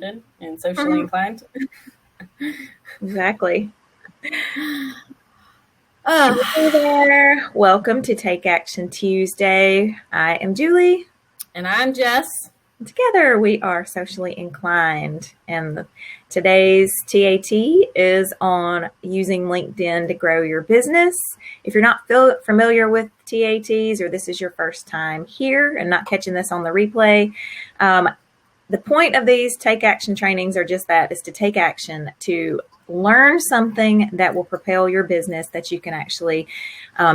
and socially inclined. Exactly. Hey there. Welcome to Take Action Tuesday. I am Julie. And I'm Jess. Together we are socially inclined. And today's TAT is on using LinkedIn to grow your business. If you're not familiar with TATs, or this is your first time here and not catching this on the replay, the point of these Take Action trainings are just that, is to take action, to learn something that will propel your business that you can actually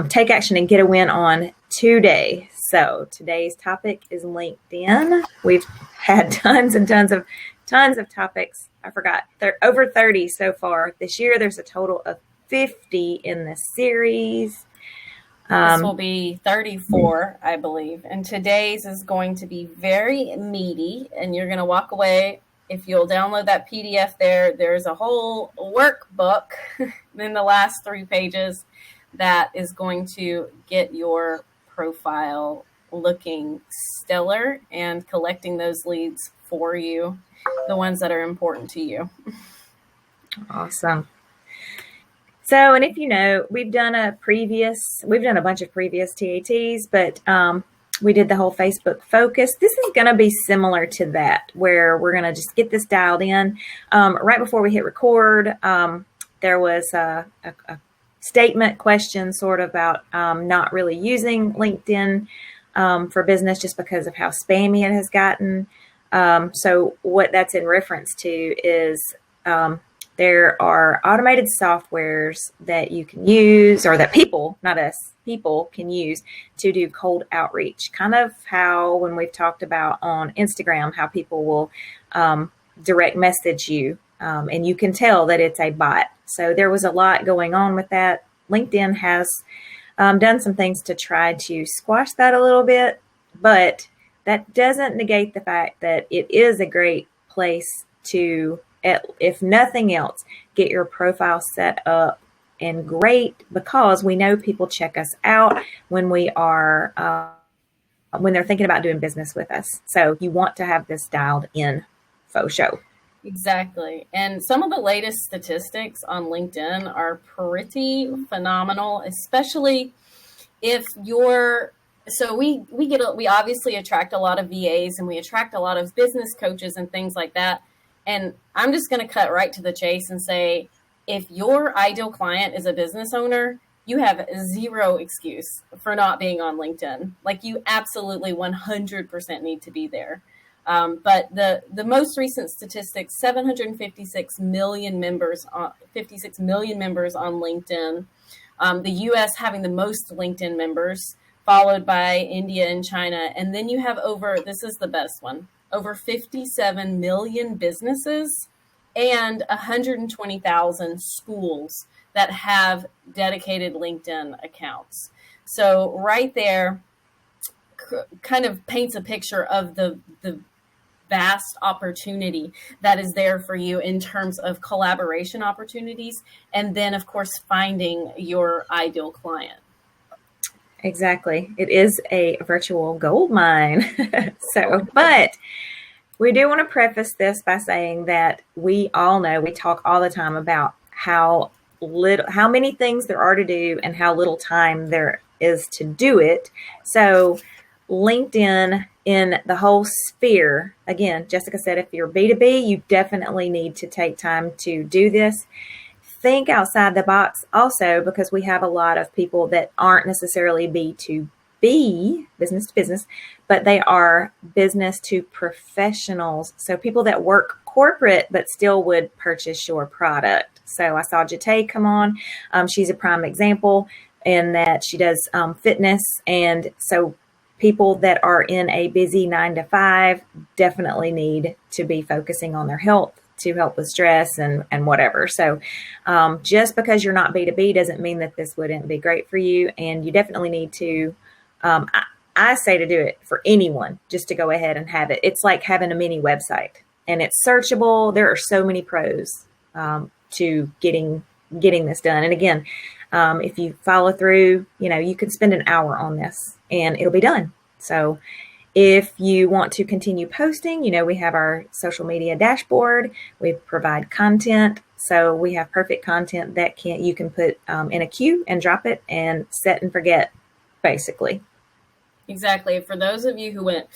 take action and get a win on today. So today's topic is LinkedIn. We've had tons and tons of topics. I forgot. They're over 30 so far this year. There's a total of 50 in this series. This will be 34, I believe. And today's is going to be very meaty, and you're going to walk away. If you'll download that PDF there's a whole workbook in the last 3 pages that is going to get your profile looking stellar and collecting those leads for you, the ones that are important to you. Awesome. So, and if you know, we've done a bunch of previous TATs, but we did the whole Facebook focus. This is going to be similar to that, where we're going to just get this dialed in. Right before we hit record, there was a statement question sort of about not really using LinkedIn for business just because of how spammy it has gotten. So what that's in reference to is there are automated softwares that you can use, or that people, not us, people can use to do cold outreach. Kind of how when we've talked about on Instagram, how people will direct message you and you can tell that it's a bot. So there was a lot going on with that. LinkedIn has done some things to try to squash that a little bit, but that doesn't negate the fact that it is a great place to, if nothing else, get your profile set up and great, because we know people check us out when we are when they're thinking about doing business with us. So you want to have this dialed in faux show. Exactly. And some of the latest statistics on LinkedIn are pretty phenomenal, especially if you're, so we obviously attract a lot of VAs and we attract a lot of business coaches and things like that. And I'm just going to cut right to the chase and say, if your ideal client is a business owner, you have zero excuse for not being on LinkedIn. Like, you absolutely 100% need to be there. But the most recent statistics, 756 million members on 56 million members on LinkedIn. The US having the most LinkedIn members, followed by India and China. And then you have this is the best one, over 57 million businesses and 120,000 schools that have dedicated LinkedIn accounts. So right there kind of paints a picture of the vast opportunity that is there for you in terms of collaboration opportunities, and then of course finding your ideal client. Exactly. It is a virtual gold mine. But we do want to preface this by saying that we all know, we talk all the time about how many things there are to do and how little time there is to do it. So LinkedIn, in the whole sphere, again, Jessica said, if you're B2B, you definitely need to take time to do this. Think outside the box also, because we have a lot of people that aren't necessarily B2B, business to business, but they are business to professionals. So people that work corporate but still would purchase your product. So I saw Jate come on. She's a prime example in that she does fitness. And so people that are in a busy 9-to-5 definitely need to be focusing on their health to help with stress and whatever. So just because you're not B2B doesn't mean that this wouldn't be great for you. And you definitely need to, I say to do it for anyone, just to go ahead and have it. It's like having a mini website, and it's searchable. There are so many pros to getting this done. And again, if you follow through, you can spend an hour on this and it'll be done. So If you want to continue posting, we have our social media dashboard. We provide content. So we have perfect content that you can put in a queue and drop it and set and forget, basically. Exactly. For those of you who went,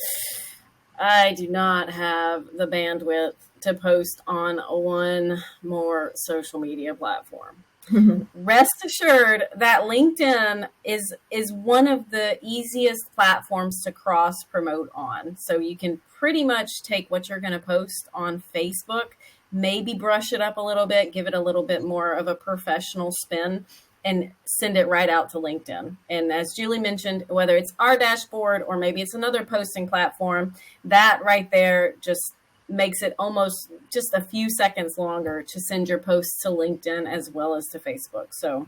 I do not have the bandwidth to post on one more social media platform. Rest assured that LinkedIn is one of the easiest platforms to cross promote on. So you can pretty much take what you're going to post on Facebook, maybe brush it up a little bit, give it a little bit more of a professional spin, and send it right out to LinkedIn. And as Julie mentioned, whether it's our dashboard or maybe it's another posting platform, that right there just makes it almost just a few seconds longer to send your posts to LinkedIn as well as to Facebook. So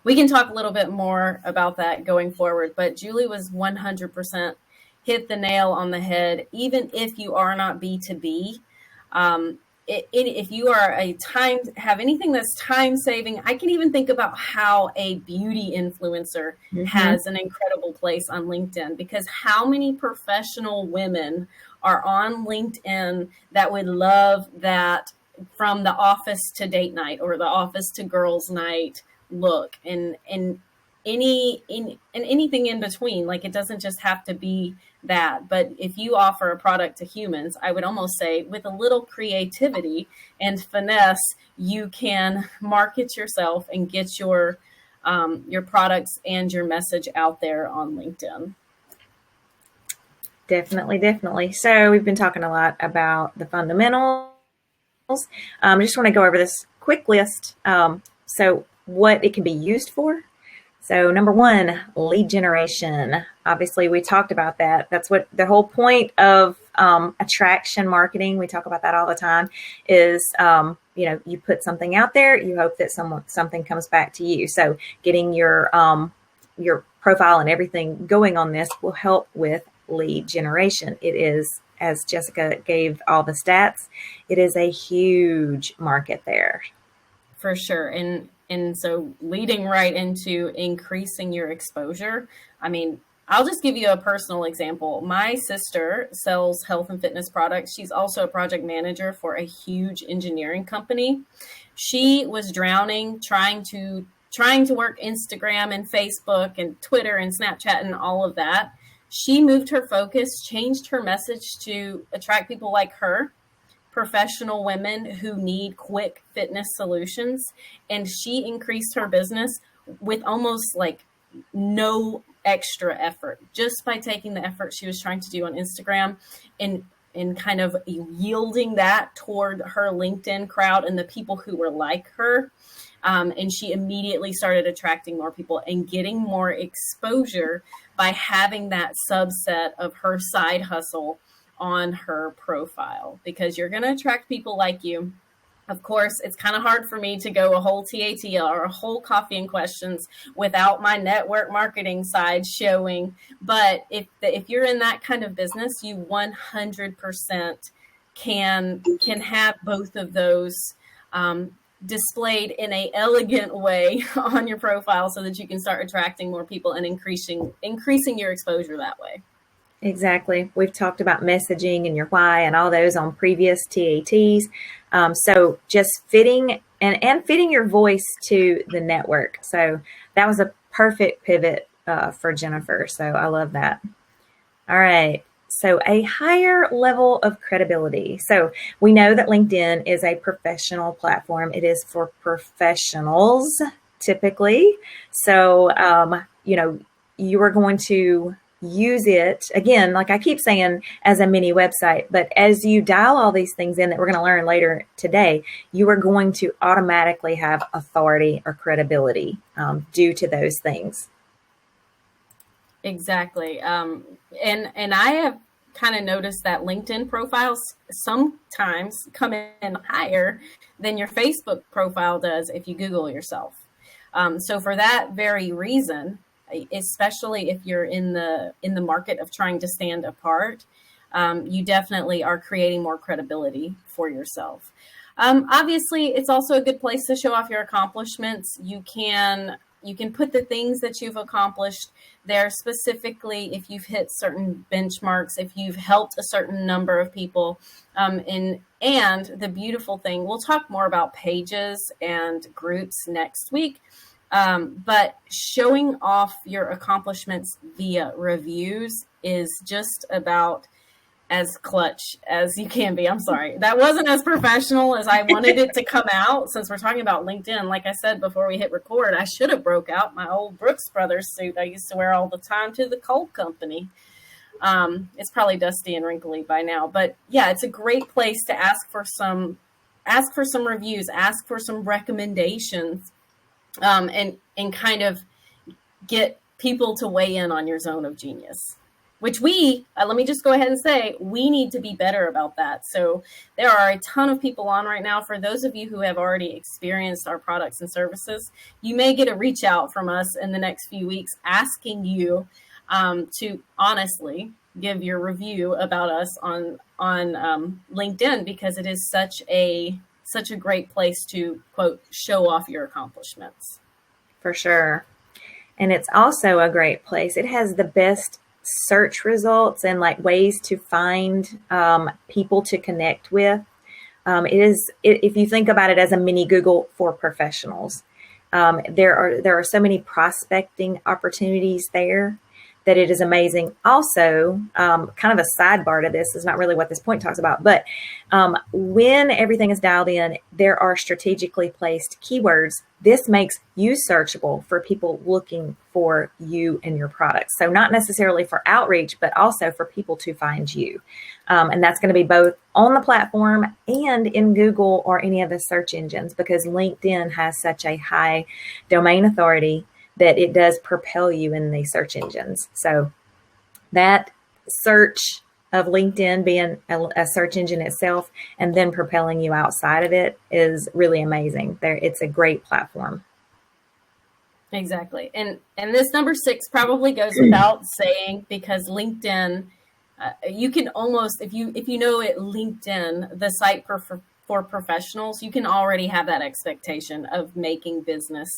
we can talk a little bit more about that going forward, but Julie was 100% hit the nail on the head. Even if you are not B2B, if you are have anything that's time saving, I can even think about how a beauty influencer has an incredible place on LinkedIn, because how many professional women are on LinkedIn that would love that from the office to date night or the office to girls night look, and anything in between. Like, it doesn't just have to be that, but if you offer a product to humans, I would almost say with a little creativity and finesse, you can market yourself and get your products and your message out there on LinkedIn. Definitely. So we've been talking a lot about the fundamentals. I just want to go over this quick list. So what it can be used for. So number one, lead generation. Obviously, we talked about that. That's what the whole point of attraction marketing, we talk about that all the time, is, you put something out there, you hope that something comes back to you. So getting your profile and everything going on this will help with lead generation. It is, as Jessica gave all the stats, it is a huge market there. For sure. And so leading right into increasing your exposure. I mean, I'll just give you a personal example. My sister sells health and fitness products. She's also a project manager for a huge engineering company. She was drowning trying to work Instagram and Facebook and Twitter and Snapchat and all of that. She moved her focus, changed her message to attract people like her, professional women who need quick fitness solutions. And she increased her business with almost like no extra effort, just by taking the effort she was trying to do on Instagram and kind of yielding that toward her LinkedIn crowd and the people who were like her. And she immediately started attracting more people and getting more exposure by having that subset of her side hustle on her profile, because you're going to attract people like you. Of course, it's kind of hard for me to go a whole TAT or a whole coffee and questions without my network marketing side showing. But if you're in that kind of business, you 100% can have both of those displayed in a elegant way on your profile, so that you can start attracting more people and increasing your exposure that way. Exactly. We've talked about messaging and your why and all those on previous TATs. So just fitting your voice to the network. So that was a perfect pivot for Jennifer. So I love that. All right. So a higher level of credibility. So we know that LinkedIn is a professional platform. It is for professionals typically. So, you are going to use it, again, like I keep saying, as a mini website. But as you dial all these things in that we're going to learn later today, you are going to automatically have authority or credibility due to those things. Exactly. And I have kind of noticed that LinkedIn profiles sometimes come in higher than your Facebook profile does if you Google yourself. So for that very reason, especially if you're in the market of trying to stand apart, you definitely are creating more credibility for yourself. Obviously, it's also a good place to show off your accomplishments. You can You can put the things that you've accomplished there, specifically if you've hit certain benchmarks, if you've helped a certain number of people. And the beautiful thing, we'll talk more about pages and groups next week, but showing off your accomplishments via reviews is just about as clutch as you can be. I'm sorry. That wasn't as professional as I wanted it to come out, since we're talking about LinkedIn. Like I said before we hit record, I should have broke out my old Brooks Brothers suit I used to wear all the time to the coal company. It's probably dusty and wrinkly by now, but yeah, it's a great place to ask for some reviews, ask for some recommendations, and kind of get people to weigh in on your zone of genius, which let me just go ahead and say, we need to be better about that. So there are a ton of people on right now. For those of you who have already experienced our products and services, you may get a reach out from us in the next few weeks asking you to honestly give your review about us on LinkedIn, because it is such a great place to, quote, show off your accomplishments. For sure. And it's also a great place. It has the best search results and like ways to find people to connect with. If you think about it as a mini Google for professionals, there are so many prospecting opportunities there that it is amazing. Also, kind of a sidebar to this is not really what this point talks about, but when everything is dialed in, there are strategically placed keywords. This makes you searchable for people looking for you and your products. So not necessarily for outreach, but also for people to find you. And that's going to be both on the platform and in Google or any of the search engines, because LinkedIn has such a high domain authority that it does propel you in the search engines. So that search of LinkedIn being a search engine itself and then propelling you outside of it is really amazing. It's a great platform. Exactly. And this number 6 probably goes without saying, because LinkedIn, you can almost, if you know it, LinkedIn, the site for professionals, you can already have that expectation of making business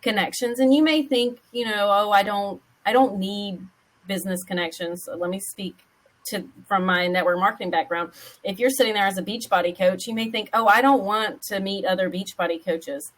connections. And you may think, oh, I don't need business connections. So let me speak from my network marketing background. If you're sitting there as a Beachbody coach, you may think, oh, I don't want to meet other Beachbody coaches.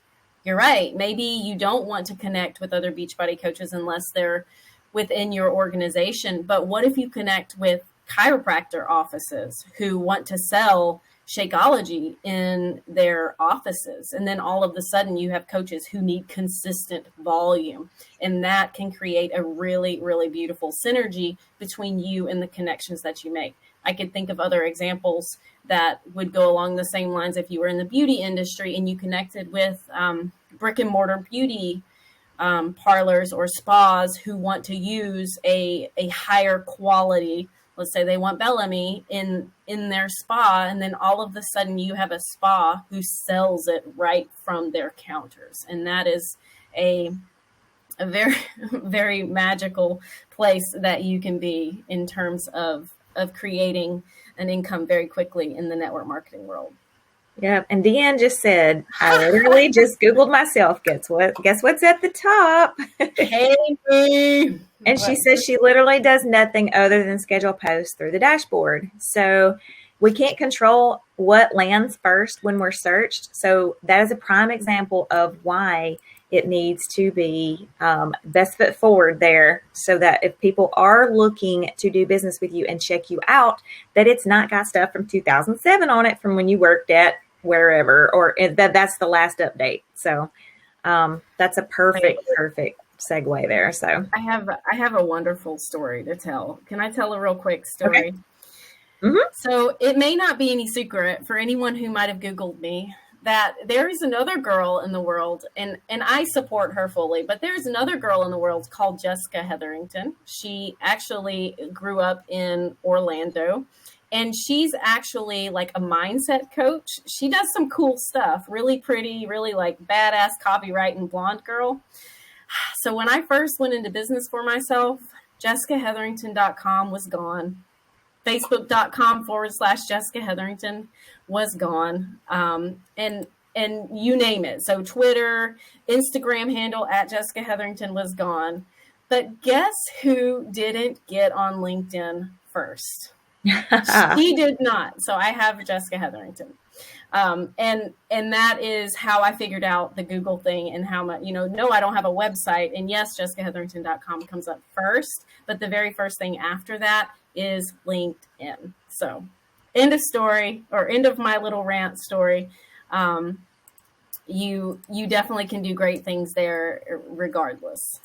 You're right. Maybe you don't want to connect with other Beachbody coaches unless they're within your organization. But what if you connect with chiropractor offices who want to sell Shakeology in their offices? And then all of a sudden you have coaches who need consistent volume. And that can create a really, really beautiful synergy between you and the connections that you make. I could think of other examples that would go along the same lines. If you were in the beauty industry and you connected with brick and mortar beauty parlors or spas who want to use a higher quality, let's say they want Bellamy in their spa, and then all of a sudden you have a spa who sells it right from their counters. And that is a very, very magical place that you can be in terms of creating an income very quickly in the network marketing world. Yeah, and Deanne just said, I literally just Googled myself. Guess what's at the top? Hey. And she says she literally does nothing other than schedule posts through the dashboard. So we can't control what lands first when we're searched. So that is a prime example of why it needs to be best foot forward there, so that if people are looking to do business with you and check you out, that it's not got stuff from 2007 on it from when you worked at wherever, or that's the last update. So that's a perfect segue there. So I have a wonderful story to tell. Can I tell a real quick story? Okay. Mm-hmm. So it may not be any secret for anyone who might have Googled me that there is another girl in the world, and I support her fully, but there's another girl in the world called Jessica Hetherington. She actually grew up in Orlando, and she's actually like a mindset coach. She does some cool stuff, really pretty, really like badass copywriting blonde girl. So when I first went into business for myself, JessicaHetherington.com was gone. Facebook.com/Jessica Hetherington was gone. And and you name it. So Twitter, Instagram handle at Jessica Hetherington was gone. But guess who didn't get on LinkedIn first? She did not. So I have Jessica Hetherington. And that is how I figured out the Google thing and how much, no, I don't have a website. And yes, jessicahetherington.com comes up first, but the very first thing after that is LinkedIn. So end of story, or end of my little rant story. You definitely can do great things there regardless.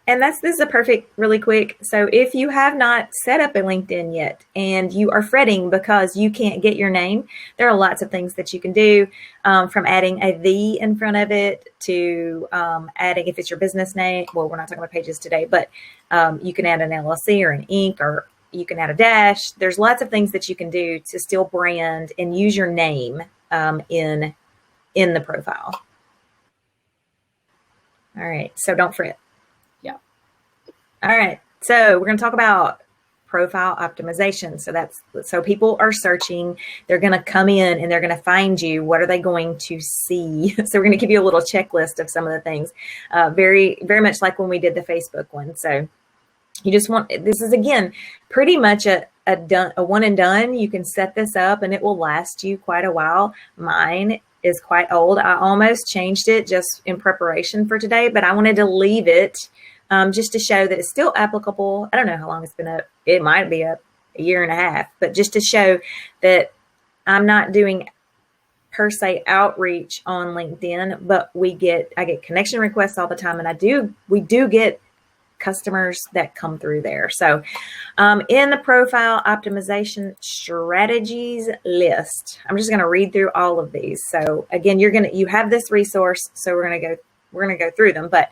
And this is a perfect, really quick. So if you have not set up a LinkedIn yet and you are fretting because you can't get your name, there are lots of things that you can do, from adding a "the" in front of it to adding, if it's your business name, well, we're not talking about pages today, but you can add an LLC or an Inc., or you can add a dash. There's lots of things that you can do to still brand and use your name in the profile. All right. So don't fret. All right, so we're going to talk about profile optimization. So people are searching, they're going to come in and they're going to find you. What are they going to see? So we're going to give you a little checklist of some of the things, very, very much like when we did the Facebook one. So you just want, this is again, pretty much a one and done. You can set this up and it will last you quite a while. Mine is quite old. I almost changed it just in preparation for today, but I wanted to leave it just to show that it's still applicable. I don't know how long it's been up. It might be up a year and a half, but just to show that I'm not doing per se outreach on LinkedIn, but I get connection requests all the time, and we do get customers that come through there. So in the profile optimization strategies list, I'm just going to read through all of these. So again, you have this resource, so we're going to go through them, but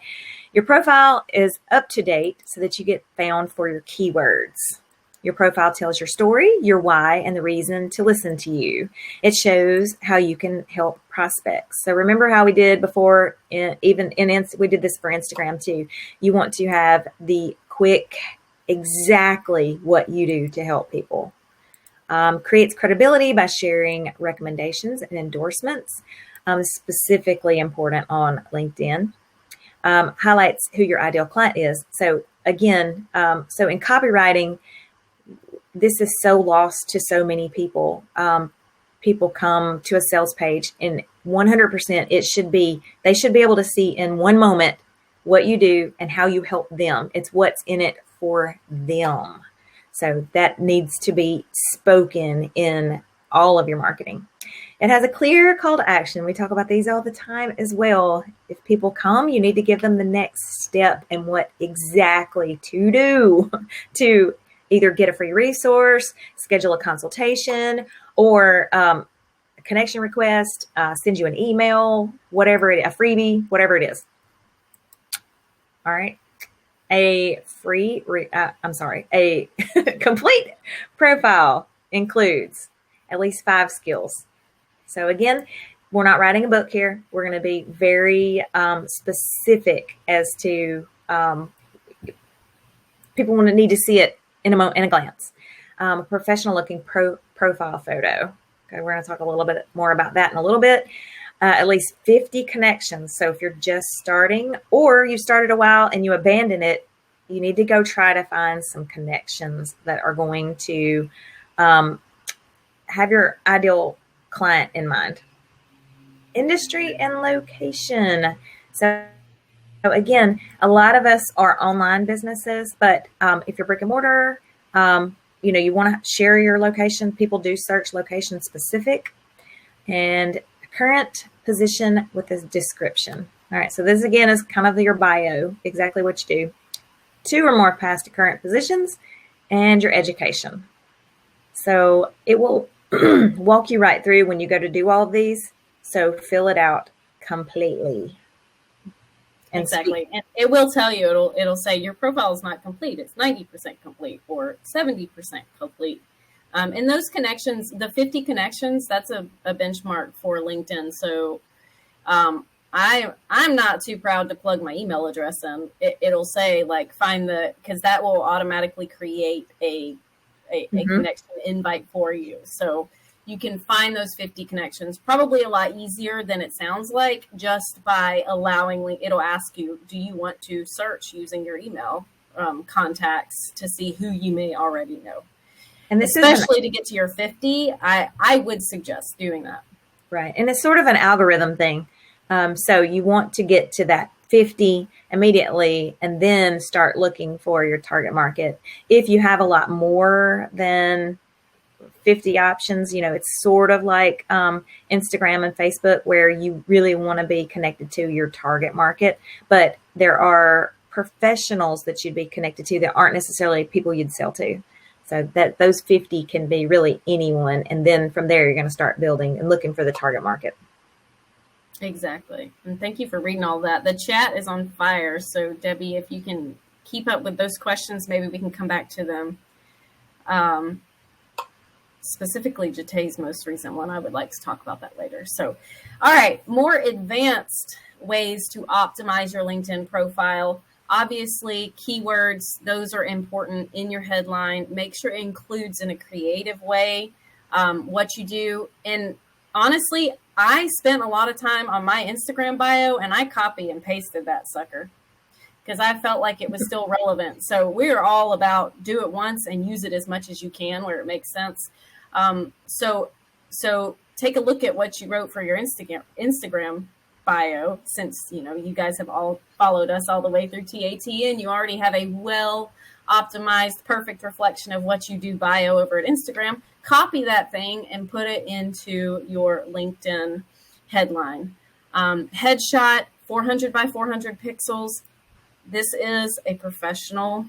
your profile is up to date so that you get found for your keywords. Your profile tells your story, your why, and the reason to listen to you. It shows how you can help prospects. So remember how we did before, we did this for Instagram too. You want to have the quick, exactly what you do to help people. Creates credibility by sharing recommendations and endorsements, specifically important on LinkedIn. Highlights who your ideal client is. So again, so in copywriting, this is so lost to so many people. People come to a sales page and 100% they should be able to see in one moment what you do and how you help them. It's what's in it for them. So that needs to be spoken in all of your marketing. It has a clear call to action. We talk about these all the time as well. If people come, you need to give them the next step and what exactly to do to either get a free resource, schedule a consultation, or a connection request, send you an email, whatever a freebie, whatever it is. All right. A complete profile includes at least 5 skills. So again, we're not writing a book here. We're going to be very specific as to people want to need to see it in a glance. A professional looking profile photo. Okay, we're going to talk a little bit more about that in a little bit. At least 50 connections. So if you're just starting or you started a while and you abandon it, you need to go try to find some connections that are going to have your ideal client in mind. Industry and location. So again, a lot of us are online businesses, but if you're brick and mortar, you want to share your location. People do search location specific, and current position with a description. All right. So this again is kind of your bio, exactly what you do. 2 or more past to current positions and your education. So it will walk you right through when you go to do all of these. So fill it out completely. Exactly. And it will tell you, it'll say your profile is not complete. It's 90% complete or 70% complete. And those connections, the 50 connections, that's a benchmark for LinkedIn. So I'm not too proud to plug my email address in. It'll say because that will automatically create a connection invite for you. So you can find those 50 connections probably a lot easier than it sounds like, just by allowing, it'll ask you, do you want to search using your email contacts to see who you may already know? And this especially to get to your 50, I would suggest doing that. Right. And it's sort of an algorithm thing. So you want to get to that 50 immediately and then start looking for your target market. If you have a lot more than 50 options, it's sort of like Instagram and Facebook, where you really want to be connected to your target market. But there are professionals that you'd be connected to that aren't necessarily people you'd sell to. So that those 50 can be really anyone. And then from there, you're going to start building and looking for the target market. Exactly. And thank you for reading all that. The chat is on fire. So Debbie, if you can keep up with those questions, maybe we can come back to them. Specifically Jatay's most recent one. I would like to talk about that later. So, all right, more advanced ways to optimize your LinkedIn profile. Obviously, keywords, those are important in your headline. Make sure it includes in a creative way what you do. And honestly, I spent a lot of time on my Instagram bio and I copy and pasted that sucker because I felt like it was still relevant. So we're all about do it once and use it as much as you can where it makes sense. So take a look at what you wrote for your Instagram bio, since you guys have all followed us all the way through TAT and you already have a well optimized, perfect reflection of what you do bio over at Instagram. Copy that thing and put it into your LinkedIn headline. Headshot, 400 by 400 pixels. This is a professional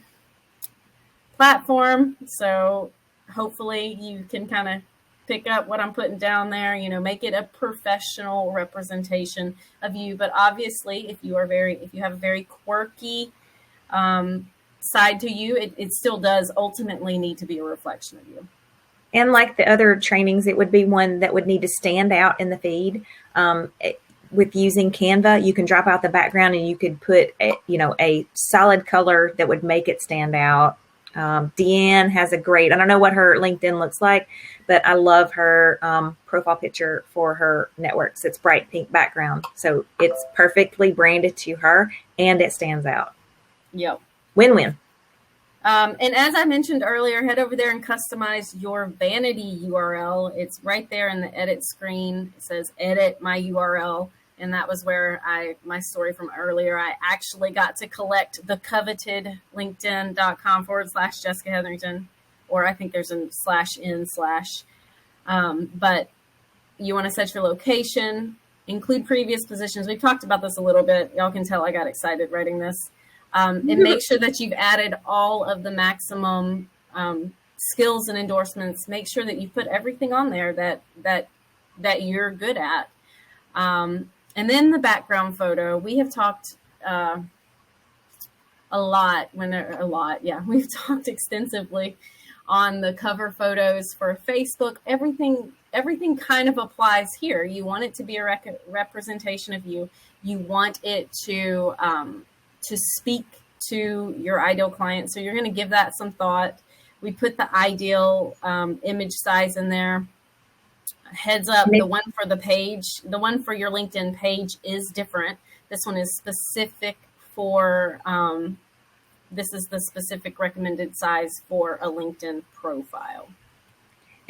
platform, so hopefully you can kind of pick up what I'm putting down there, make it a professional representation of you. But obviously, if you have a very quirky side to you, it still does ultimately need to be a reflection of you. And like the other trainings, it would be one that would need to stand out in the feed. With using Canva, you can drop out the background and you could put a solid color that would make it stand out. Deanne has I don't know what her LinkedIn looks like, but I love her profile picture for her networks. It's bright pink background. So it's perfectly branded to her and it stands out. Yep. Win-win. And as I mentioned earlier, head over there and customize your vanity URL. It's right there in the edit screen. It says edit my URL. And that was where my story from earlier, I actually got to collect the coveted linkedin.com/Jessica Hetherington, or I think there's a /in/. But you want to set your location, include previous positions. We've talked about this a little bit. Y'all can tell I got excited writing this. And make sure that you've added all of the maximum skills and endorsements. Make sure that you put everything on there that you're good at. And then the background photo, we have talked we've talked extensively on the cover photos for Facebook. Everything kind of applies here. You want it to be a representation of you. You want it to speak to your ideal client. So you're going to give that some thought. We put the ideal image size in there. Heads up, the one for the page, the one for your LinkedIn page is different. This one is specific for, this is the specific recommended size for a LinkedIn profile.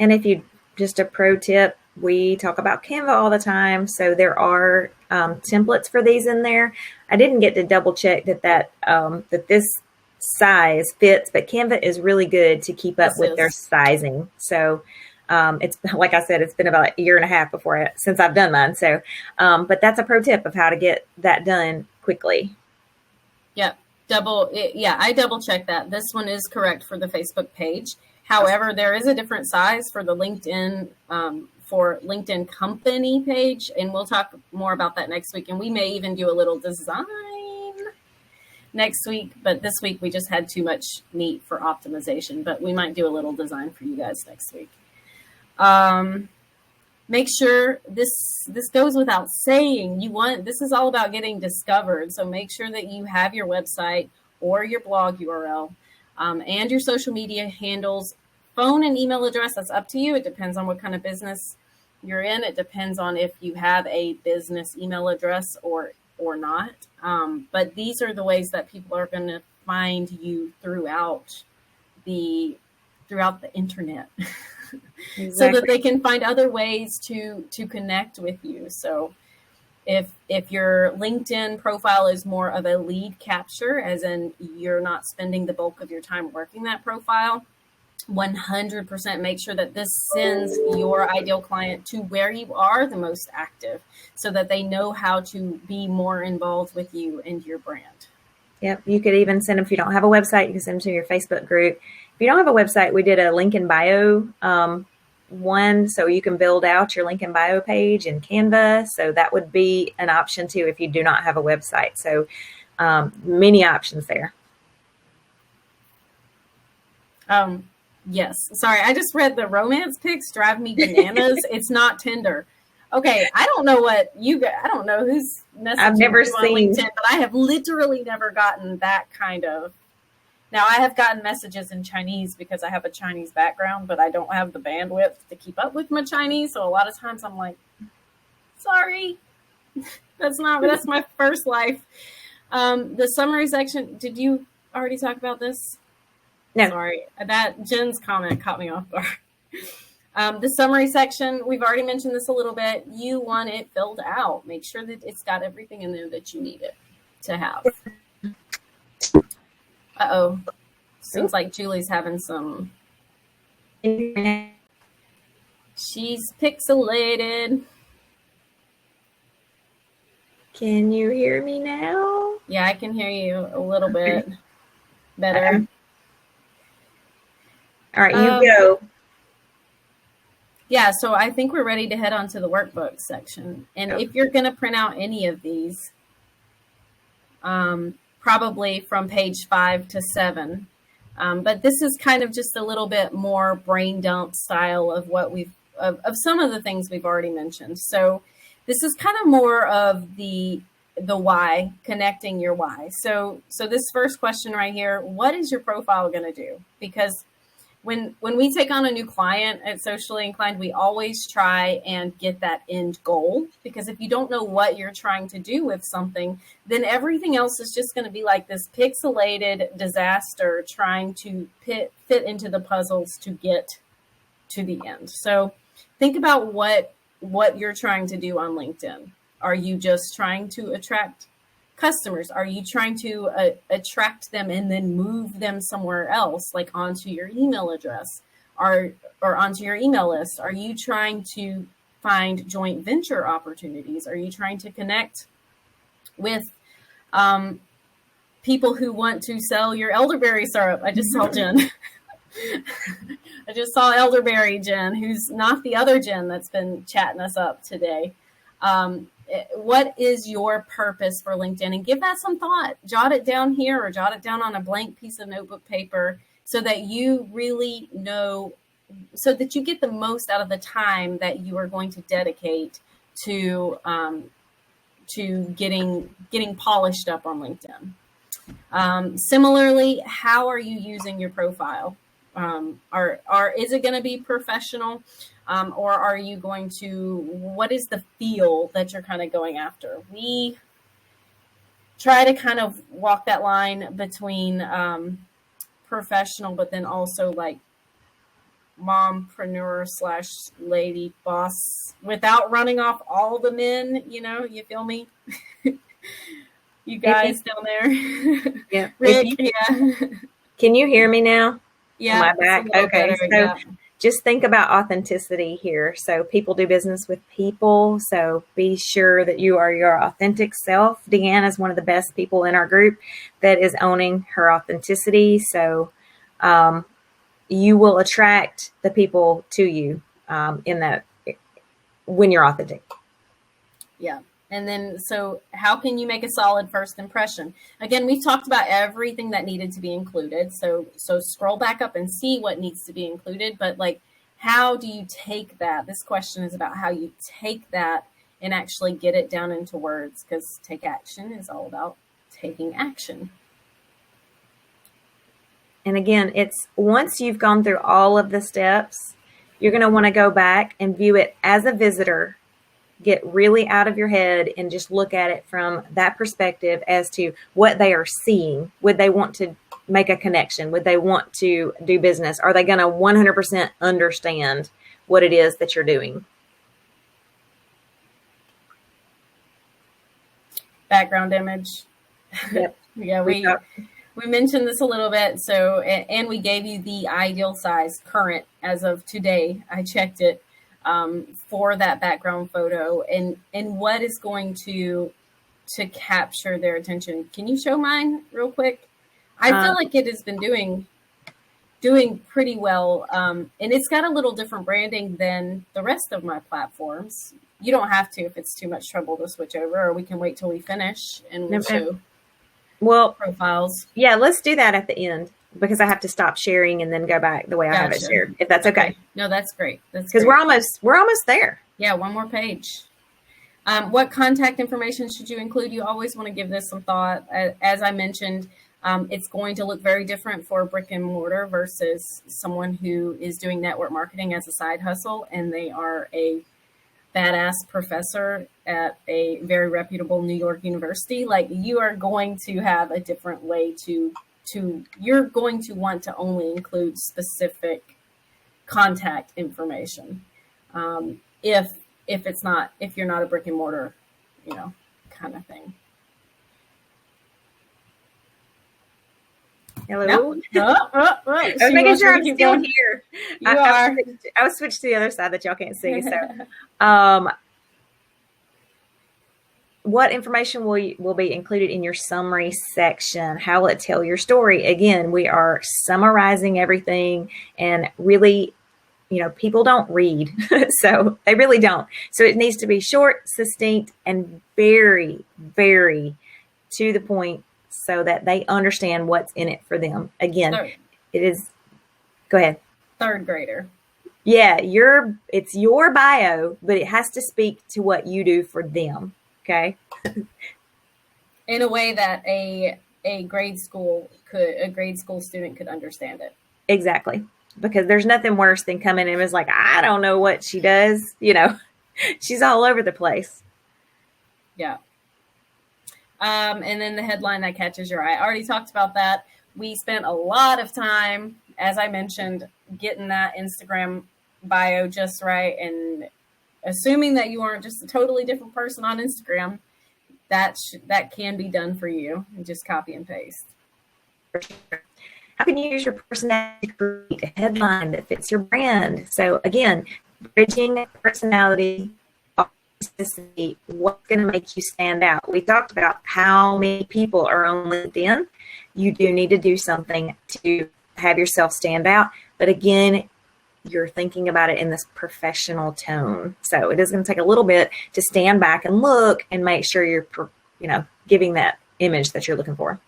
And if you, just a pro tip, we talk about Canva all the time. So there are templates for these in there. I didn't get to double check that this size fits, but Canva is really good to keep up with their sizing. So it's like I said, it's been about a year and a half since I've done mine. So, but that's a pro tip of how to get that done quickly. Yep. I double checked that. This one is correct for the Facebook page. However, there is a different size for the LinkedIn, for LinkedIn company page. And we'll talk more about that next week. And we may even do a little design next week. But this week we just had too much meat for optimization, but we might do a little design for you guys next week. Make sure this goes without saying. This is all about getting discovered. So make sure that you have your website or your blog URL, and your social media handles phone and email address, that's up to you. It depends on what kind of business you're in. It depends on if you have a business email address or not. But these are the ways that people are going to find you throughout the internet. Exactly. So that they can find other ways to connect with you. So if your LinkedIn profile is more of a lead capture, as in you're not spending the bulk of your time working that profile, 100% make sure that this sends your ideal client to where you are the most active, so that they know how to be more involved with you and your brand. Yep. You could even send them, if you don't have a website, you can send them to your Facebook group. If you don't have a website, we did a link in bio one, so you can build out your link in bio page in Canva. So that would be an option too if you do not have a website. So many options there. Yes. Sorry, I just read the romance pics drive me bananas. It's not Tinder. Okay, I don't know I don't know who's messaging I've never you on seen LinkedIn, but I have literally never gotten that kind of. Now, I have gotten messages in Chinese because I have a Chinese background, but I don't have the bandwidth to keep up with my Chinese. So a lot of times I'm like, sorry, that's my first life. The summary section, did you already talk about this? No. Sorry, that Jen's comment caught me off guard. The summary section, we've already mentioned this a little bit. You want it filled out. Make sure that it's got everything in there that you need it to have. Uh-oh. Seems like Julie's having some. She's pixelated. Can you hear me now? Yeah, I can hear you a little bit better. All right, you go. Yeah, so I think we're ready to head on to the workbook section. And if you're going to print out any of these, probably from page 5 to 7. But this is kind of just a little bit more brain dump style of what of some of the things we've already mentioned. So this is kind of more of the why, connecting your why. So this first question right here, what is your profile going to do? Because when we take on a new client at Socially Inclined, we always try and get that end goal, because if you don't know what you're trying to do with something, then everything else is just going to be like this pixelated disaster trying to fit into the puzzles to get to the end. So think about what you're trying to do on LinkedIn. Are you just trying to attract customers? Are you trying to attract them and then move them somewhere else, like onto your email address or onto your email list? Are you trying to find joint venture opportunities? Are you trying to connect with people who want to sell your elderberry syrup? I just saw Jen. I just saw elderberry Jen, who's not the other Jen that's been chatting us up today. What is your purpose for LinkedIn? And give that some thought. Jot it down here or jot it down on a blank piece of notebook paper so that you really know, so that you get the most out of the time that you are going to dedicate to getting polished up on LinkedIn. Similarly, how are you using your profile? Is it going to be professional? Or are you going to, what is the feel that you're kind of going after? We try to kind of walk that line between professional, but then also like mompreneur / lady boss without running off all the men, you feel me? You guys down there. Yeah. Rick, yeah. Can you hear me now? Yeah. Am I back? Okay. Better, yeah. Just think about authenticity here. So people do business with people. So be sure that you are your authentic self. Deanna is one of the best people in our group that is owning her authenticity. So you will attract the people to you when you're authentic. Yeah. And then, so how can you make a solid first impression? Again, we've talked about everything that needed to be included. So scroll back up and see what needs to be included. But like, how do you take that? This question is about how you take that and actually get it down into words, because take action is all about taking action. And again, it's once you've gone through all of the steps, you're going to want to go back and view it as a visitor, get really out of your head and just look at it from that perspective as to what they are seeing. Would they want to make a connection? Would they want to do business? Are they going to 100% understand what it is that you're doing? Background image. Yep. Yeah, we mentioned this a little bit. So, and we gave you the ideal size current as of today. I checked it for that background photo, and what is going to capture their attention. Can you show mine real quick? I feel like it has been doing pretty well, and it's got a little different branding than the rest of my platforms. You don't have to if it's too much trouble to switch over, or we can wait till we finish and we'll show profiles. Yeah, let's do that at the end because I have to stop sharing and then go back the way I have it shared, if that's okay. No, that's great. That's because we're almost there. Yeah, one more page. What contact information should you include? You always want to give this some thought. As I mentioned, it's going to look very different for a brick and mortar versus someone who is doing network marketing as a side hustle, and they are a badass professor at a very reputable New York university. Like, you are going to have a different way to you're going to want to only include specific contact information. If you're not a brick and mortar, kind of thing. Hello. No. I was making sure I'm still here. I was switched to the other side that y'all can't see. So, what information will be included in your summary section? How will it tell your story? Again, we are summarizing everything, and really, people don't read, so they really don't. So it needs to be short, succinct, and very, very to the point, so that they understand what's in it for them. Again, it is. Go ahead. Third grader. Yeah, it's your bio, but it has to speak to what you do for them. Okay. In a way that a grade school student could understand it. Exactly. Because there's nothing worse than coming in and was like, I don't know what she does. She's all over the place. Yeah. And then the headline that catches your eye. I already talked about that. We spent a lot of time, as I mentioned, getting that Instagram bio just right, and assuming that you aren't just a totally different person on Instagram, that can be done for you. And just copy and paste. How can you use your personality to create a headline that fits your brand? So again, bridging personality, authenticity, what's going to make you stand out? We talked about how many people are on LinkedIn. You do need to do something to have yourself stand out. But again, you're thinking about it in this professional tone. So it is going to take a little bit to stand back and look and make sure you're, giving that image that you're looking for.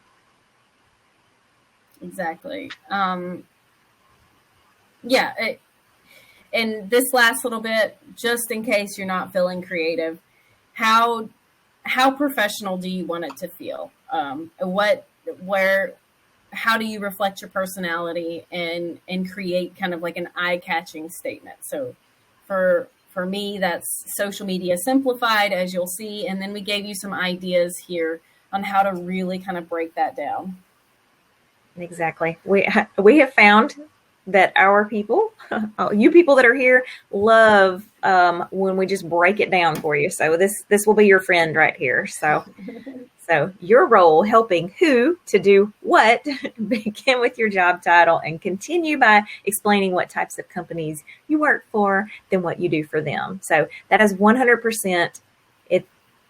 Exactly. And this last little bit, just in case you're not feeling creative, how professional do you want it to feel? How do you reflect your personality and create kind of like an eye-catching statement? So for me, that's social media simplified, as you'll see. And then we gave you some ideas here on how to really kind of break that down. Exactly. We have found that our people, you people that are here, love when we just break it down for you. So this will be your friend right here. So your role, helping who to do what, begin with your job title and continue by explaining what types of companies you work for, then what you do for them. So that is 100%.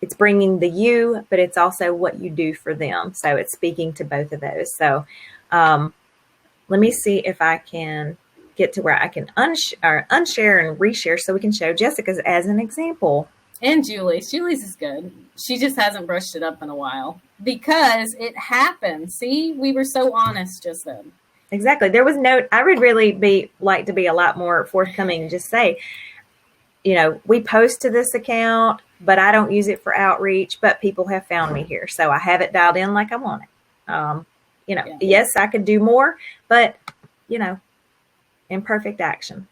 It's bringing the you, but it's also what you do for them. So it's speaking to both of those. So let me see if I can get to where I can unshare and reshare so we can show Jessica's as an example. And Julie's. Julie's is good. She just hasn't brushed it up in a while because it happened. See, we were so honest just then. Exactly. There was I would really like to be a lot more forthcoming and just say, we post to this account, but I don't use it for outreach, but people have found me here. So I have it dialed in like I want it. Yeah. Yes, I could do more, but, imperfect action.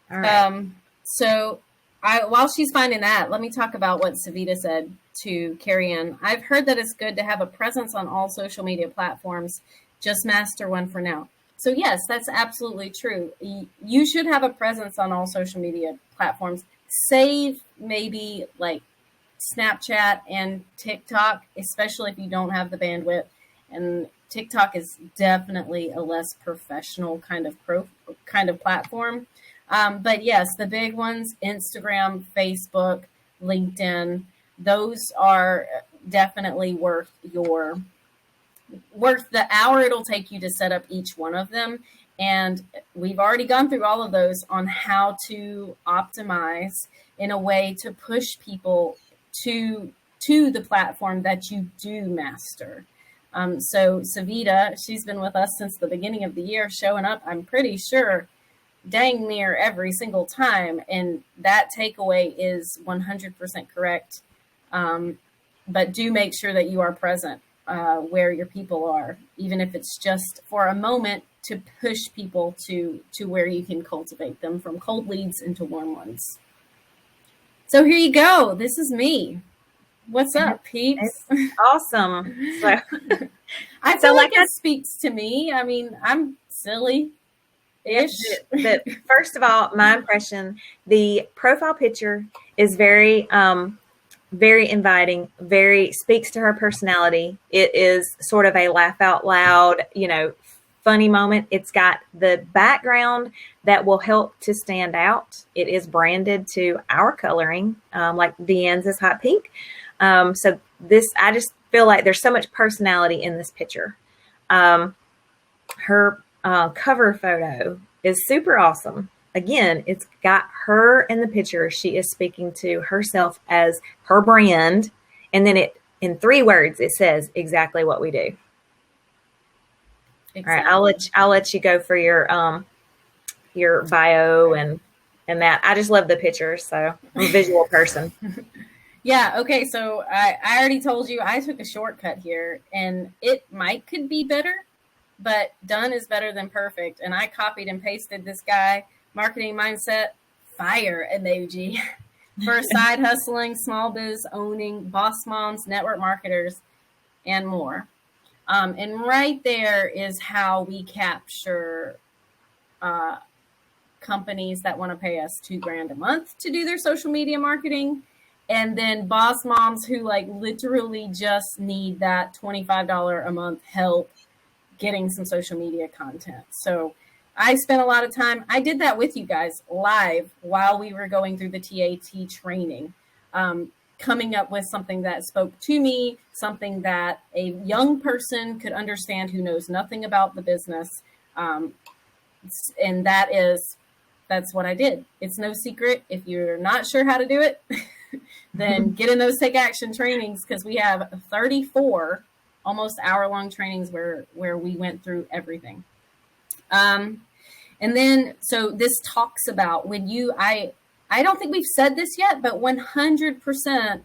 All right. So while she's finding that, let me talk about what Savita said to carry in. I've heard that it's good to have a presence on all social media platforms. Just master one for now. So yes, that's absolutely true. You should have a presence on all social media platforms. Save maybe like Snapchat and TikTok, especially if you don't have the bandwidth. And TikTok is definitely a less professional kind of platform. But yes, the big ones, Instagram, Facebook, LinkedIn, those are definitely worth the hour it'll take you to set up each one of them. And we've already gone through all of those on how to optimize in a way to push people to the platform that you do master. So Savita, she's been with us since the beginning of the year, showing up, I'm pretty sure, dang near every single time. And that takeaway is 100% correct. But do make sure that you are present where your people are, even if it's just for a moment, to push people to where you can cultivate them from cold leads into warm ones. So here you go. This is me. What's up, peeps? It's awesome. So I feel like it speaks to me. I mean, I'm silly. Ish. But first of all, my impression, the profile picture is very very inviting, very speaks to her personality. It is sort of a laugh out loud, funny moment. It's got the background that will help to stand out. It is branded to our coloring, like Deanne's is hot pink. So I just feel like there's so much personality in this picture. Her cover photo is super awesome. Again, it's got her in the picture. She is speaking to herself as her brand. And then in 3 words, it says exactly what we do. Exactly. All right. I'll let you go for your bio and that. I just love the picture. So I'm a visual person. Yeah. Okay. So I already told you I took a shortcut here, and it could be better, but done is better than perfect. And I copied and pasted this guy. Marketing mindset, fire emoji for side hustling, small biz owning, boss moms, network marketers, and more. And right there is how we capture companies that want to pay us $2,000 a month to do their social media marketing. And then boss moms who literally just need that $25 a month help getting some social media content. So I spent a lot of time. I did that with you guys live while we were going through the TAT training, coming up with something that spoke to me, something that a young person could understand who knows nothing about the business. And that's what I did. It's no secret. If you're not sure how to do it, then get in those Take Action trainings, because we have 34 almost hour-long trainings where we went through everything. And then, so this talks about when I don't think we've said this yet, but 100%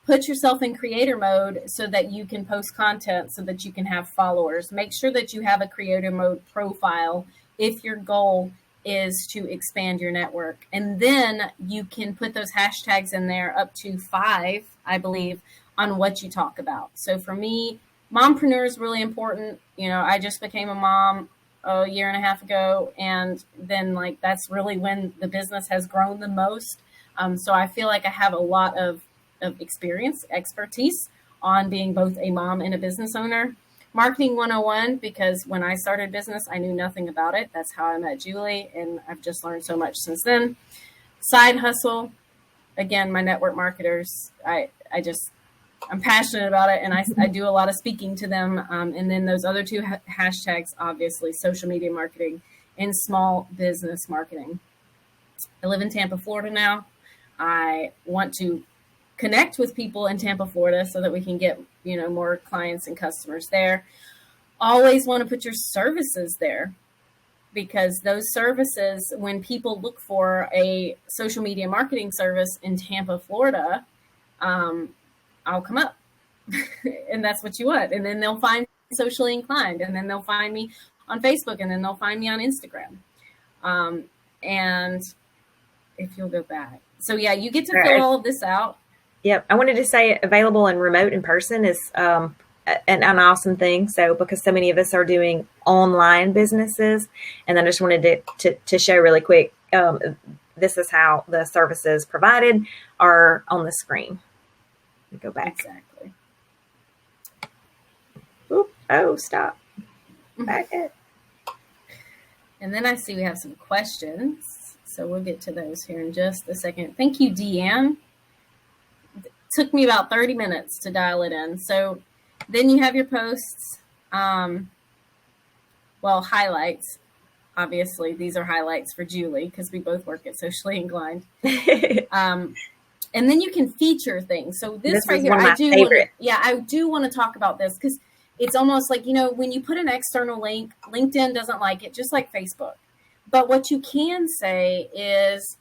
put yourself in creator mode so that you can post content, so that you can have followers. Make sure that you have a creator mode profile if your goal is to expand your network. And then you can put those hashtags in there, up to 5, I believe, on what you talk about. So for me, mompreneur is really important. I just became a mom a year and a half ago, and then that's really when the business has grown the most. So I feel like I have a lot of expertise on being both a mom and a business owner. Marketing 101, because when I started business, I knew nothing about it. That's how I met Julie, and I've just learned so much since then. Side hustle, again, my network marketers, I'm passionate about it, and I do a lot of speaking to them. And then those other 2 hashtags, obviously, social media marketing and small business marketing. I live in Tampa, Florida now. I want to connect with people in Tampa, Florida, so that we can get, more clients and customers there. Always want to put your services there, because those services, when people look for a social media marketing service in Tampa, Florida, I'll come up and that's what you want. And then they'll find socially inclined, and then they'll find me on Facebook, and then they'll find me on Instagram. And if you'll go back. So yeah, you get to fill all of this out. Yep. I wanted to say available and remote in person is an awesome thing. So because so many of us are doing online businesses, and I just wanted to show really quick, this is how the services provided are on the screen. Go back. Exactly. Oop. Oh, stop. Back it. And then I see we have some questions. So we'll get to those here in just a second. Thank you, Deanne. It took me about 30 minutes to dial it in. So then you have your posts. Highlights. Obviously, these are highlights for Julie because we both work at Socially Inclined. And then you can feature things. So this right here, I do want to talk about this because it's almost like, when you put an external link, LinkedIn doesn't like it, just like Facebook. But what you can say is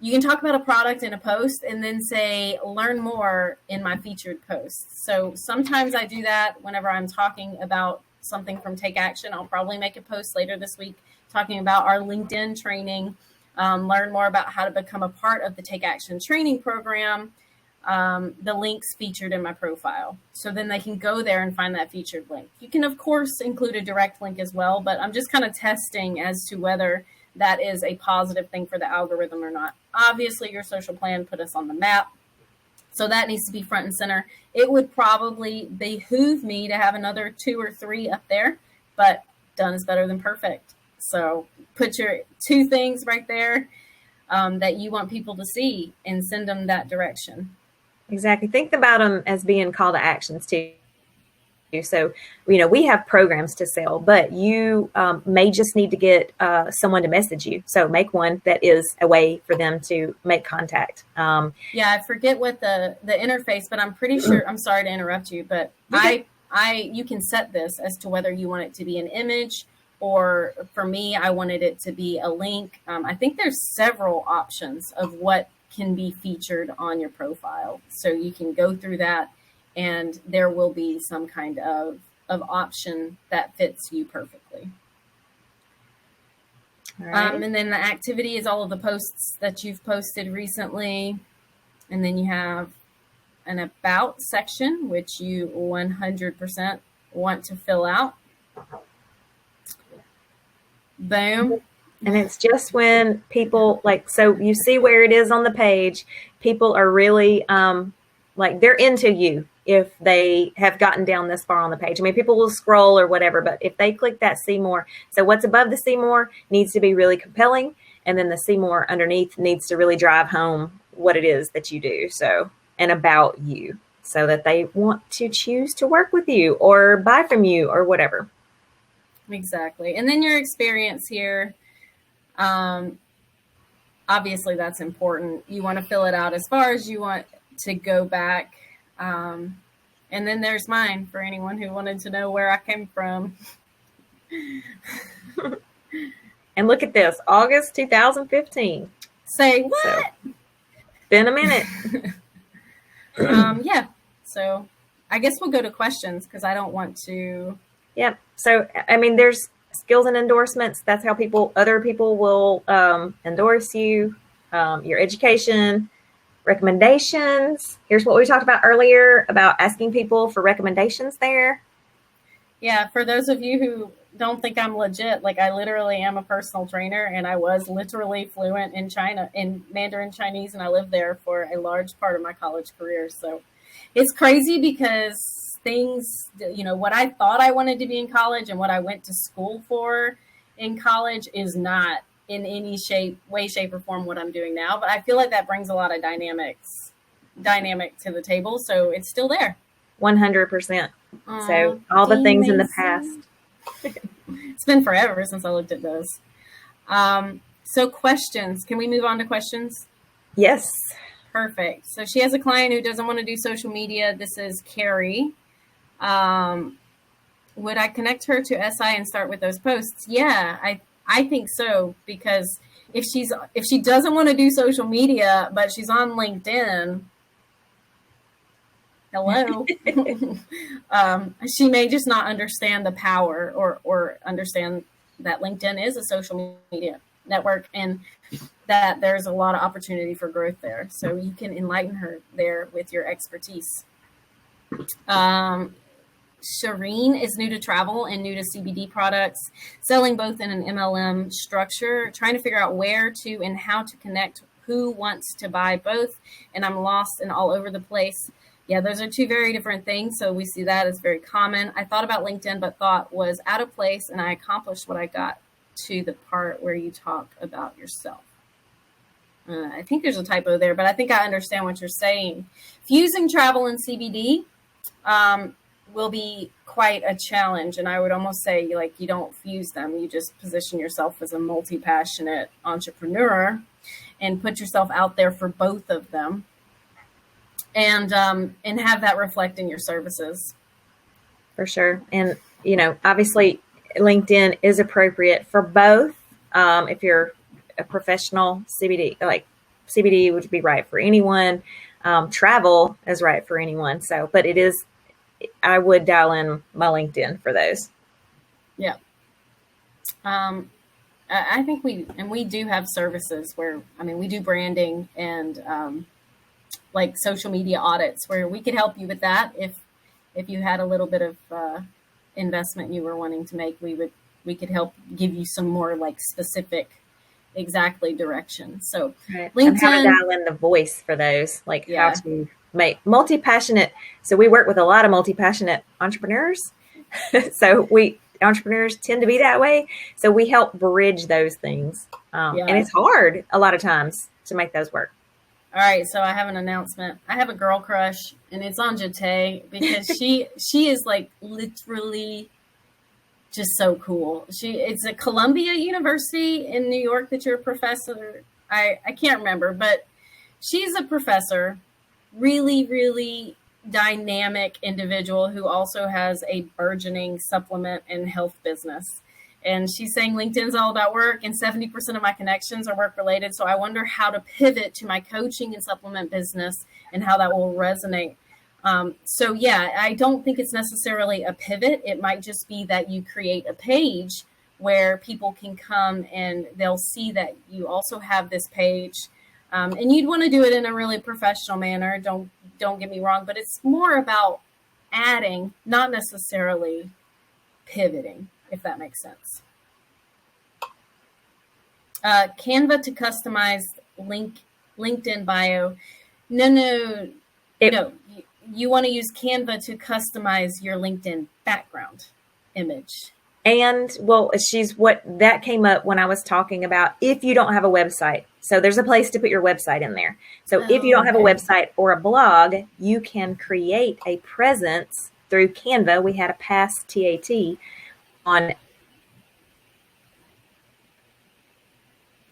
you can talk about a product in a post and then say, learn more in my featured posts. So sometimes I do that whenever I'm talking about something from Take Action. I'll probably make a post later this week talking about our LinkedIn training. Learn more about how to become a part of the Take Action training program. The links featured in my profile. So then they can go there and find that featured link. You can, of course, include a direct link as well, but I'm just kind of testing as to whether that is a positive thing for the algorithm or not. Obviously, your social plan put us on the map, so that needs to be front and center. It would probably behoove me to have another 2 or 3 up there, but done is better than perfect. So put your 2 things right there that you want people to see and send them that direction. Exactly. Think about them as being call to actions too. So, we have programs to sell, but you may just need to get someone to message you. So make one that is a way for them to make contact. I forget what the interface, but I'm pretty sure, I'm sorry to interrupt you, but you can set this as to whether you want it to be an image, or for me, I wanted it to be a link. I think there's several options of what can be featured on your profile. So you can go through that, and there will be some kind of option that fits you perfectly. All right. And then the activity is all of the posts that you've posted recently. And then you have an about section, which you 100% want to fill out. Boom. And it's just when people so you see where it is on the page, people are really they're into you if they have gotten down this far on the page. I mean, people will scroll or whatever, but if they click that see more, so what's above the see more needs to be really compelling. And then the see more underneath needs to really drive home what it is that you do. So, and about you, so that they want to choose to work with you or buy from you or whatever. Exactly. And then your experience here. Obviously that's important. You want to fill it out as far as you want to go back. And then there's mine for anyone who wanted to know where I came from. And look at this, August 2015. Say what? So, been a minute. Yeah. So I guess we'll go to questions because I don't want to. Yep. So, I mean, there's skills and endorsements. That's how other people will endorse you, your education, recommendations. Here's what we talked about earlier about asking people for recommendations there. Yeah. For those of you who don't think I'm legit, I literally am a personal trainer, and I was literally fluent in Mandarin Chinese, and I lived there for a large part of my college career. So it's crazy because things, what I thought I wanted to be in college and what I went to school for in college is not in any way, shape, or form what I'm doing now. But I feel like that brings a lot of dynamic to the table. So it's still there. 100%. So all the things in the past. It's been forever since I looked at those. So questions. Can we move on to questions? Yes. Perfect. So she has a client who doesn't want to do social media. This is Carrie. Would I connect her to SI and start with those posts? Yeah, I think so, because if she doesn't want to do social media, but she's on LinkedIn, Hello. She may just not understand the power or understand that LinkedIn is a social media network and that there's a lot of opportunity for growth there. So you can enlighten her there with your expertise. Shireen is new to travel and new to CBD products, selling both in an MLM structure, trying to figure out where to and how to connect who wants to buy both. And I'm lost and all over the place. Yeah, those are two very different things. So we see that as very common. I thought about LinkedIn, but thought was out of place. And I accomplished what I got to the part where you talk about yourself. I think there's a typo there, but I think I understand what you're saying. Fusing travel and CBD will be quite a challenge. And I would almost say, like, you don't fuse them. You just position yourself as a multi-passionate entrepreneur and put yourself out there for both of them and have that reflect in your services. For sure. And, you know, obviously LinkedIn is appropriate for both. If you're a professional CBD, like CBD would be right for anyone. Travel is right for anyone. So, but it is, I would dial in my LinkedIn for those. Yeah. I think we do have services where, I mean, we do branding and like social media audits where we could help you with that. If you had a little bit of investment you were wanting to make, we could help give you some more like specific, exactly direction. So right. LinkedIn, and how to dial in the voice for those, like how to make multi-passionate. So we work with a lot of multi-passionate entrepreneurs. So entrepreneurs tend to be that way. So we help bridge those things. And it's hard a lot of times to make those work. All right. So I have an announcement. I have a girl crush and it's on Jate because she is like literally just so cool. It's at Columbia University in New York that you're a professor. I can't remember, but she's a professor, really, really dynamic individual who also has a burgeoning supplement and health business. And she's saying LinkedIn's all about work and 70% of my connections are work related. So I wonder how to pivot to my coaching and supplement business and how that will resonate. So yeah, I don't think it's necessarily a pivot. It might just be that you create a page where people can come and they'll see that you also have this page. And you'd want to do it in a really professional manner. Don't get me wrong, but it's more about adding, not necessarily pivoting, if that makes sense. Canva to customize LinkedIn bio. No. You want to use Canva to customize your LinkedIn background image. And well, what that came up when I was talking about if you don't have a website. So there's a place to put your website in there. So if you don't have a website or a blog, you can create a presence through Canva. We had a past TAT on.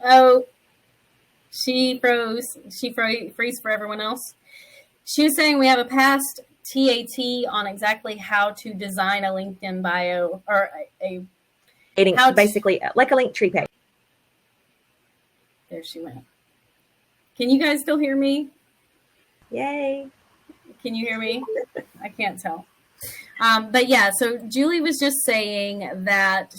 Oh, she froze. She freeze for everyone else. She was saying we have a past TAT on exactly how to design a LinkedIn bio or basically like a link tree page. There she went. Can you guys still hear me? Yay. Can you hear me? I can't tell. But yeah, so Julie was just saying that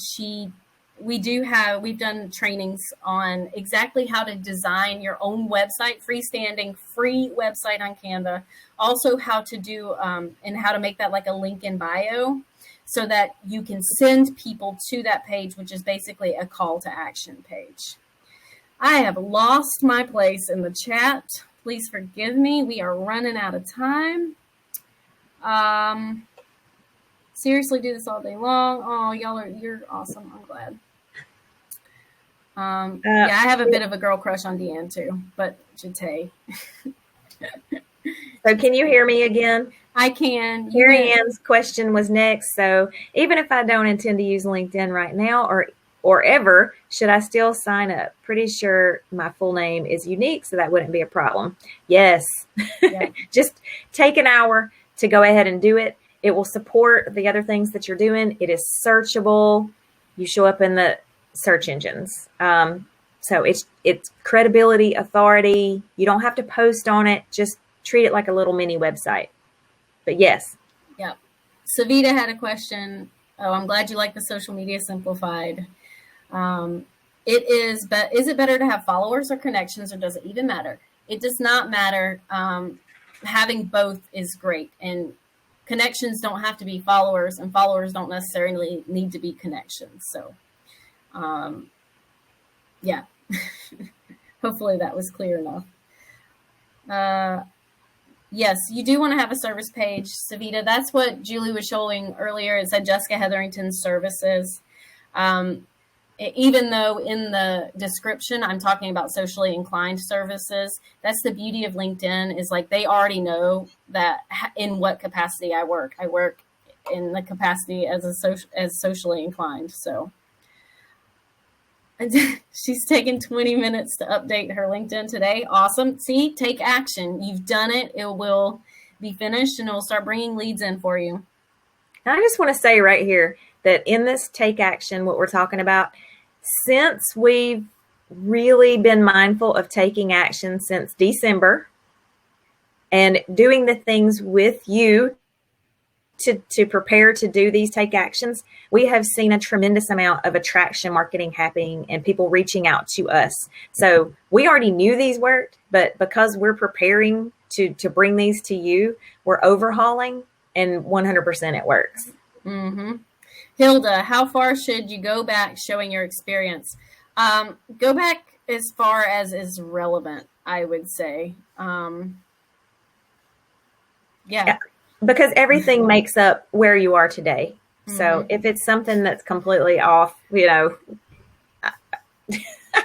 we've done trainings on exactly how to design your own website, freestanding, free website on Canva. Also how to do and how to make that like a link in bio so that you can send people to that page, which is basically a call to action page. I have lost my place in the chat. Please forgive me. We are running out of time. Seriously, do this all day long. Oh, you're awesome. I'm glad. I have a bit of a girl crush on Deanne too, but Jate. So can you hear me again? I can. Carrie Ann's question was next. So even if I don't intend to use LinkedIn right now or ever, should I still sign up? Pretty sure my full name is unique, so that wouldn't be a problem. Yes. Yeah. Just take an hour to go ahead and do it. It will support the other things that you're doing. It is searchable. You show up in the search engines. So it's credibility, authority. You don't have to post on it. Just treat it like a little mini website. But yes. Yeah. Savita had a question. Oh, I'm glad you like the social media simplified. Is it better to have followers or connections, or does it even matter? It does not matter. Having both is great, and connections don't have to be followers, and followers don't necessarily need to be connections. So, yeah, hopefully that was clear enough. Yes, you do want to have a service page, Savita. That's what Julie was showing earlier. It said Jessica Hetherington Services. Even though in the description I'm talking about socially inclined services, that's the beauty of LinkedIn, is like they already know that in what capacity I work. I work in the capacity as socially inclined. So she's taken 20 minutes to update her LinkedIn today. Awesome. See, take action. You've done it. It will be finished and it will start bringing leads in for you. I just want to say right here that in this take action, what we're talking about, since we've really been mindful of taking action since December and doing the things with you to prepare to do these take actions, we have seen a tremendous amount of attraction marketing happening and people reaching out to us. So we already knew these worked, but because we're preparing to bring these to you, we're overhauling, and 100% it works. Mm-hmm. Hilda, how far should you go back showing your experience? Go back as far as is relevant, I would say. Yeah. Because everything makes up where you are today. So if it's something that's completely off, I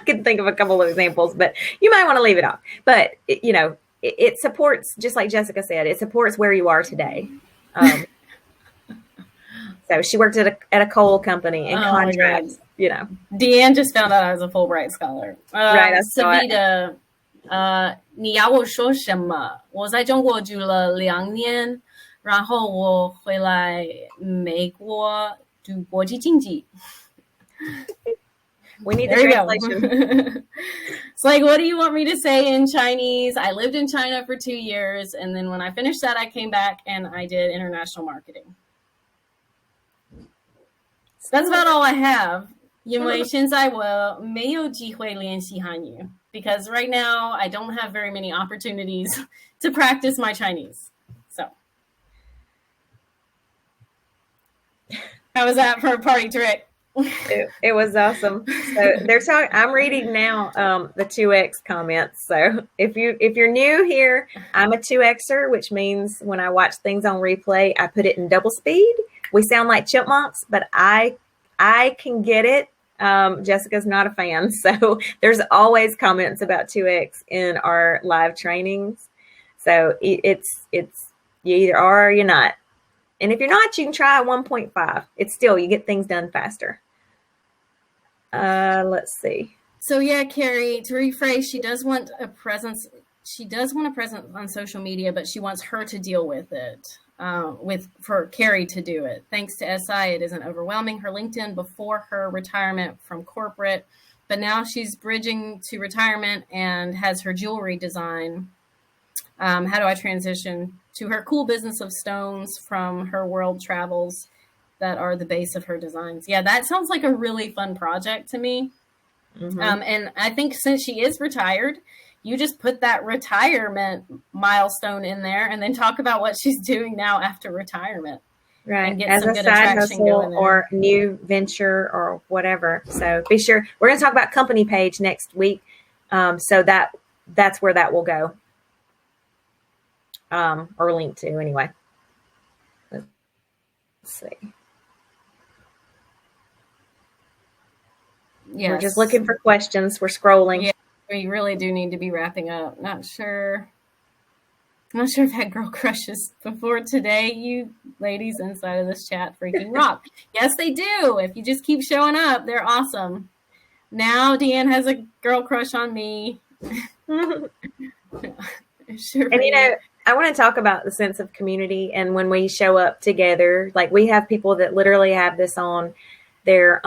could think of a couple of examples, but you might want to leave it off. But, it supports, just like Jessica said, it supports where you are today. So she worked at a coal company in contracts, Deanne just found out I was a Fulbright scholar. Right, Savita, 你要我说什么？我在中国住了2年，然后我回来美国读国际经济。We need the translation. It's like, what do you want me to say in Chinese? I lived in China for 2 years, and then when I finished that, I came back and I did international marketing. So that's about all I have. 因为现在我没有机会练习汉语 because right now I don't have very many opportunities to practice my Chinese. So, how was that for a party trick? It was awesome. So they're talking. I'm reading now the 2x comments. So if you're new here, I'm a 2xer, which means when I watch things on replay, I put it in double speed. We sound like chipmunks, but I can get it. Jessica's not a fan, so there's always comments about 2x in our live trainings. So it's you either are or you're not. And if you're not, you can try 1.5. It's still, you get things done faster. Let's see. So yeah, Carrie, to rephrase, she does want a presence. She does want a presence on social media, but she wants her to deal with it, for Carrie to do it. Thanks to SI, it isn't overwhelming her LinkedIn before her retirement from corporate, but now she's bridging to retirement and has her jewelry design. How do I transition to her cool business of stones from her world travels that are the base of her designs? Yeah, that sounds like a really fun project to me. Mm-hmm. And I think since she is retired, you just put that retirement milestone in there and then talk about what she's doing now after retirement. Right. And get as some a good side hustle or new venture or whatever. So be sure. We're going to talk about company page next week. So that's where that will go. Or link to anyway. Let's see. Yes. We're just looking for questions. We're scrolling. Yeah, we really do need to be wrapping up. Not sure if I've had girl crushes before today. You ladies inside of this chat freaking rock. Yes, they do. If you just keep showing up, they're awesome. Now Deanne has a girl crush on me. Sure. And I want to talk about the sense of community and when we show up together. Like we have people that literally have this on their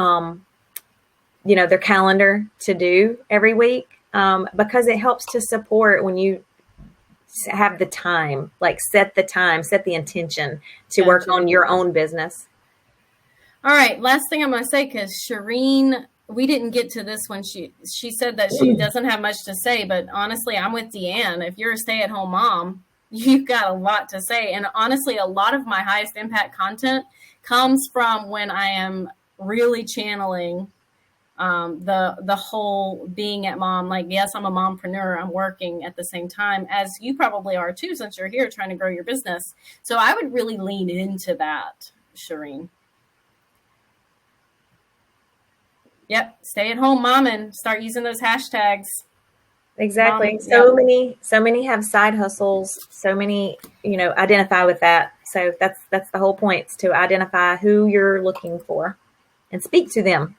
their calendar to do every week, because it helps to support when have the time, like set the intention to Gotcha. work on your own business. All right, last thing I'm going to say, because Shireen, we didn't get to this one. She said that she doesn't have much to say, but honestly, I'm with Deanne. If you're a stay-at-home mom, you've got a lot to say. And honestly, a lot of my highest impact content comes from when I am really channeling the whole being at mom. Like, yes, I'm a mompreneur. I'm working at the same time, as you probably are too, since you're here trying to grow your business. So I would really lean into that, Shireen. Yep. Stay at home mom and start using those hashtags. Exactly. Mom, so many have side hustles. So many, identify with that. So that's the whole point, is to identify who you're looking for and speak to them.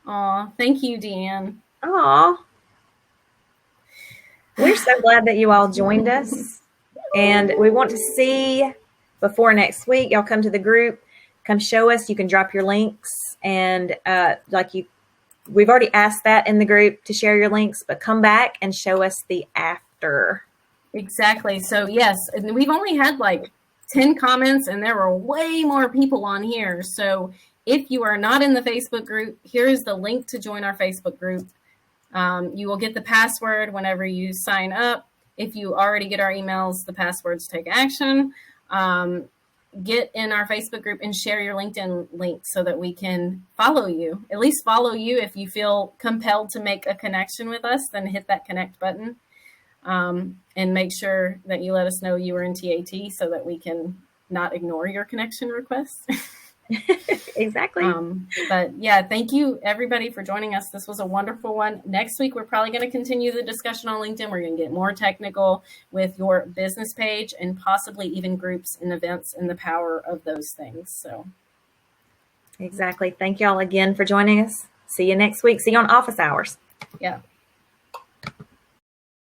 Aw, thank you, Deanne. Aw. We're so glad that you all joined us. And we want to see before next week, y'all come to the group, come show us. You can drop your links. And we've already asked that in the group to share your links, but come back and show us the after. Exactly. So yes, and we've only had like 10 comments and there were way more people on here. So if you are not in the Facebook group, here is the link to join our Facebook group. You will get the password whenever you sign up. If you already get our emails, the passwords take action. Get in our Facebook group and share your LinkedIn link so that we can follow you. At least follow you. If you feel compelled to make a connection with us, then hit that connect button. And make sure that you let us know you were in TAT so that we can not ignore your connection request. Exactly. But yeah, thank you everybody for joining us. This was a wonderful one. Next week, we're probably going to continue the discussion on LinkedIn. We're going to get more technical with your business page and possibly even groups and events and the power of those things. So exactly. Thank y'all again for joining us. See you next week. See you on office hours. Yeah.